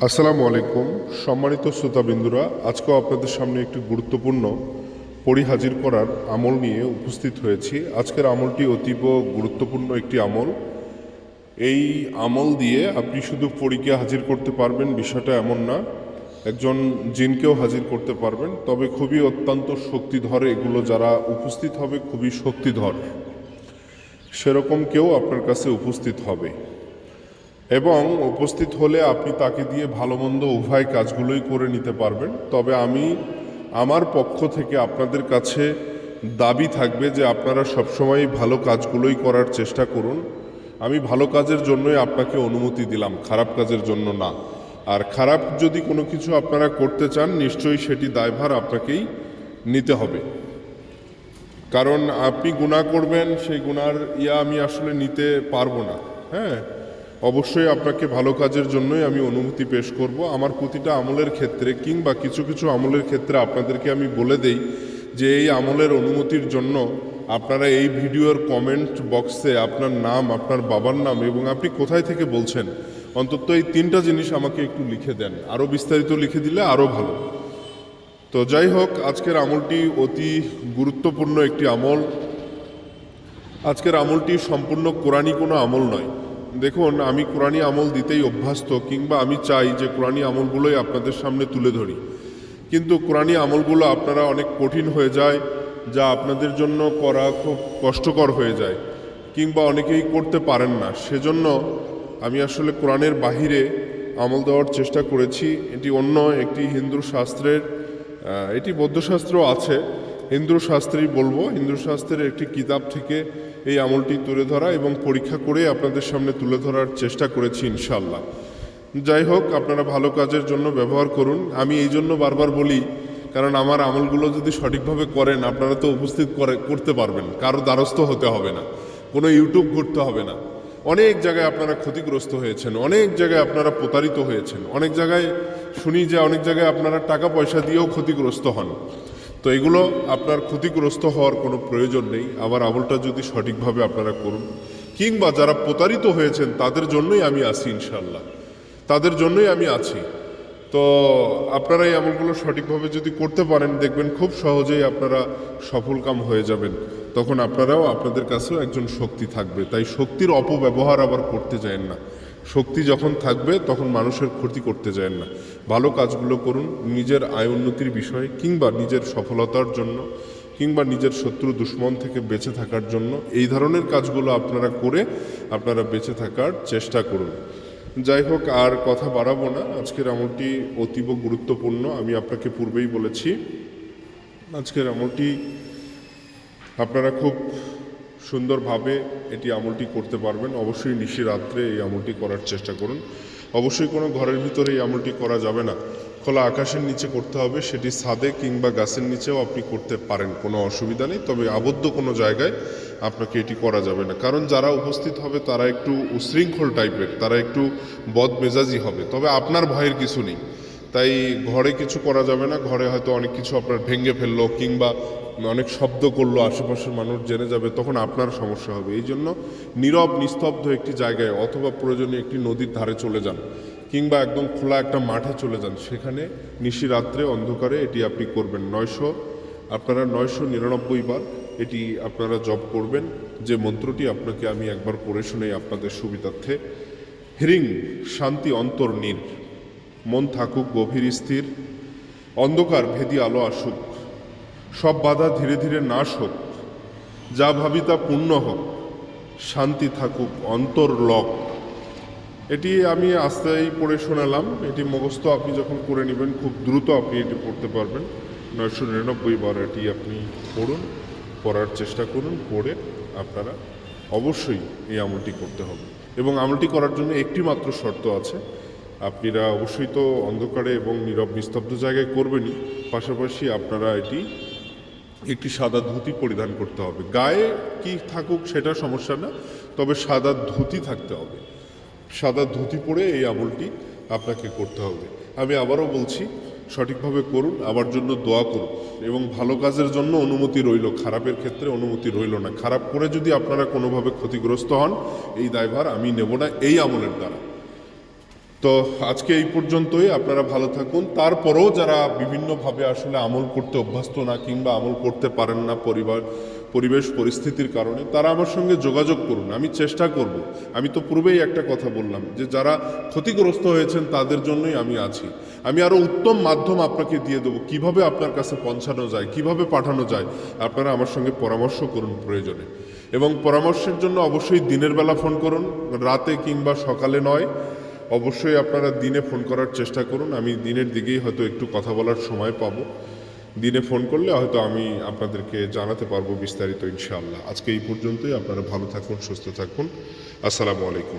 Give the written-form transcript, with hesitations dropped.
আসসালামু আলাইকুম সম্মানিত শ্রোতাবিন্দুরা, আজকেও আপনাদের সামনে একটি গুরুত্বপূর্ণ পরিহাজির করার আমল নিয়ে উপস্থিত হয়েছি। আজকের আমলটি অতীব গুরুত্বপূর্ণ একটি আমল। এই আমল দিয়ে আপনি শুধু পরীকে হাজির করতে পারবেন বিষয়টা এমন না, একজন জিনকেও হাজির করতে পারবেন। তবে খুবই অত্যন্ত শক্তিধর এগুলো, যারা উপস্থিত হবে খুবই শক্তিধর, সেরকম কেউ আপনার কাছে উপস্থিত হবে এবং উপস্থিত হলে আপনি তাকে দিয়ে ভালো মন্দ উভয় কাজগুলোই করে নিতে পারবেন। তবে আমার পক্ষ থেকে আপনাদের কাছে দাবি থাকবে যে আপনারা সবসময় ভালো কাজগুলোই করার চেষ্টা করুন। আমি ভালো কাজের জন্যই আপনাকে অনুমতি দিলাম, খারাপ কাজের জন্য না। আর খারাপ যদি কোনো কিছু আপনারা করতে চান, নিশ্চয়ই সেটি দায়ভার আপনাকেই নিতে হবে, কারণ আপনি গুনাহ করবেন, সেই গুনার আমি আসলে নিতে পারবো না। হ্যাঁ, অবশ্যই আপনাকে ভালো কাজের জন্যই আমি অনুমতি পেশ করব। আমার প্রতিটা আমলের ক্ষেত্রে কিংবা কিছু কিছু আমলের ক্ষেত্রে আপনাদেরকে আমি বলে দেই যে এই আমলের অনুমতির জন্য আপনারা এই ভিডিওর কমেন্ট বক্সে আপনার নাম, আপনার বাবার নাম এবং আপনি কোথায় থেকে বলছেন, অন্তত এই তিনটা জিনিস আমাকে একটু লিখে দেন। আরও বিস্তারিত লিখে দিলে আরও ভালো। তো যাই হোক, আজকের আমলটি অতি গুরুত্বপূর্ণ একটি আমল। আজকের আমলটি সম্পূর্ণ কোরআনি কোনো আমল নয়। দেখুন, আমি কোরআনি আমল দিতেই অভ্যস্ত, কিংবা আমি চাই যে কোরআনি আমলগুলোই আপনাদের সামনে তুলে ধরি, কিন্তু কোরআনি আমলগুলো আপনারা অনেক কঠিন হয়ে যায়, যা আপনাদের জন্য করা খুব কষ্টকর হয়ে যায়, কিংবা অনেকেই করতে পারেন না। সেজন্য আমি আসলে কোরআনের বাহিরে আমল দেওয়ার চেষ্টা করেছি। এটি অন্য একটি হিন্দু শাস্ত্রের, এটি বৌদ্ধশাস্ত্র আছে, হিন্দু শাস্ত্রেই বলবো, হিন্দু শাস্ত্রের একটি কিতাব থেকে এই আমলটি তুলে ধরা এবং পরীক্ষা করে আপনাদের সামনে তুলে ধরার চেষ্টা করেছি ইনশাল্লাহ। যাই হোক, আপনারা ভালো কাজের জন্য ব্যবহার করুন। আমি এই জন্য বারবার বলি, কারণ আমার আমলগুলো যদি সঠিকভাবে করেন আপনারা তো উপস্থিত করতে পারবেন, কারো দ্বারস্থ হতে হবে না, কোনো ইউটিউব ঘুরতে হবে না। অনেক জায়গায় আপনারা ক্ষতিগ্রস্ত হয়েছেন, অনেক জায়গায় আপনারা প্রতারিত হয়েছেন, অনেক জায়গায় শুনি যে অনেক জায়গায় আপনারা টাকা পয়সা দিয়েও ক্ষতিগ্রস্ত হন। তো এগুলো আপনার ক্ষতিগ্রস্ত হওয়ার কোনো প্রয়োজন নেই। আমার আমলটা যদি সঠিকভাবে আপনারা করুন, কিংবা যারা প্রতারিত হয়েছেন তাদের জন্যই আমি আছি ইনশাল্লাহ, তাদের জন্যই আমি আছি। তো আপনারা এই আমলগুলো সঠিকভাবে যদি করতে পারেন, দেখবেন খুব সহজেই আপনারা সফলকাম হয়ে যাবেন। তখন আপনারাও, আপনাদের কাছেও একজন শক্তি থাকবে। তাই শক্তির অপব্যবহার আবার করতে যান না। শক্তি যখন থাকবে তখন মানুষের ক্ষতি করতে যান না। ভালো কাজগুলো করুন নিজের আয় উন্নতির বিষয়ে, কিংবা নিজের সফলতার জন্য, কিংবা নিজের শত্রু দুশ্মন থেকে বেঁচে থাকার জন্য। এই ধরনের কাজগুলো আপনারা করে আপনারা বেঁচে থাকার চেষ্টা করুন। যাই হোক, আর কথা বাড়াবো না। আজকের আমলটি অতীব গুরুত্বপূর্ণ, আমি আপনাকে পূর্বেই বলেছি। আজকের আমলটি আপনারা খুব সুন্দরভাবে এটি আমলটি করতে পারবেন। অবশ্যই নিশি রাত্রে এই আমলটি করার চেষ্টা করুন। অবশ্যই কোনো ঘরের ভিতরে এই আমলটি করা যাবে না, খোলা আকাশের নিচে করতে হবে। সেটি ছাদে কিংবা গাছের নিচেও আপনি করতে পারেন, কোনো অসুবিধা নেই। তবে আবদ্ধ কোনো জায়গায় আপনাকে এটি করা যাবে না, কারণ যারা উপস্থিত হবে তারা একটু উশৃঙ্খল টাইপের, তারা একটু বদমেজাজি হবে। তবে আপনার ভয়ের কিছু নেই, তাই ঘরে কিছু করা যাবে না। ঘরে হয়তো অনেক কিছু আপনার ভেঙে ফেললো, কিংবা অনেক শব্দ করলো, আশেপাশের মানুষ জেনে যাবে, তখন আপনার সমস্যা হবে। এই জন্য নীরব নিস্তব্ধ একটি জায়গায়, অথবা প্রয়োজনে একটি নদীর ধারে চলে যান, কিংবা একদম খোলা একটা মাঠে চলে যান, সেখানে নিশি রাত্রে অন্ধকারে এটি আপনি করবেন। 999 বার এটি আপনারা জপ করবেন। যে মন্ত্রটি আপনাকে আমি একবার পড়ে শুনেই আপনাদের সুবিধার্থে। হ্রিং শান্তি অন্তর নীর, মন থাকুক গভীর স্থির, অন্ধকার ভেদি আলো আসুক, সব বাধা ধীরে ধীরে নাশ হোক, যা ভাবি তা পূর্ণ হোক, শান্তি থাকুক অন্তর লক। এটি আমি আস্তেই পড়ে শোনালাম। এটি মুখস্থ আপনি যখন করে নেবেন, খুব দ্রুত আপনি এটি পড়তে পারবেন। 999 বার এটি আপনি পড়ুন, পড়ার চেষ্টা করুন। পড়ে আপনারা অবশ্যই এই আমলটি করতে হবে। এবং আমলটি করার জন্য একটি মাত্র শর্ত আছে। আপনারা অবশ্যই তো অন্ধকারে এবং নীরব নিস্তব্ধ জায়গায় করবেনই, পাশাপাশি আপনারা একটি সাদা ধুতি পরিধান করতে হবে। গায়ে কি থাকুক সেটা সমস্যা না, তবে সাদা ধুতি থাকতে হবে। সাদা ধুতি পরে এই আমলটি আপনাকে করতে হবে। আমি আবারও বলছি, সঠিকভাবে করুন, আমার জন্য দোয়া করুন, এবং ভালো কাজের জন্য অনুমতি রইল, খারাপের ক্ষেত্রে অনুমতি রইল না। খারাপ করে যদি আপনারা কোনোভাবে ক্ষতিগ্রস্ত হন, এই দায়ভার আমি নেব না এই আমলের দ্বারা। তো আজকে এই পর্যন্তই, আপনারা ভালো থাকুন। তারপরেও যারা বিভিন্নভাবে আসলে আমল করতে অভ্যস্ত না কিংবা আমল করতে পারেন না পরিবেশ পরিস্থিতির কারণে, তারা আমার সঙ্গে যোগাযোগ করুন, আমি চেষ্টা করব। আমি তো পূর্বেই একটা কথা বললাম যে যারা ক্ষতিগ্রস্ত হয়েছেন তাদের জন্যই আমি আছি। আমি আরও উত্তম মাধ্যম আপনাকে দিয়ে দেবো, কিভাবে আপনার কাছে পৌঁছানো যায়, কিভাবে পাঠানো যায়। আপনারা আমার সঙ্গে পরামর্শ করুন প্রয়োজনে, এবং পরামর্শের জন্য অবশ্যই দিনের বেলা ফোন করুন, রাতে কিংবা সকালে নয়। অবশ্যই আপনারা দিনে ফোন করার চেষ্টা করুন। আমি দিনের দিকেই হয়তো একটু কথা বলার সময় পাবো। দিনে ফোন করলে হয়তো আমি আপনাদেরকে জানাতে পারবো বিস্তারিত ইনশাআল্লাহ। আজকে এই পর্যন্তই। আপনারা ভালো থাকুন, সুস্থ থাকুন। আসসালামু আলাইকুম।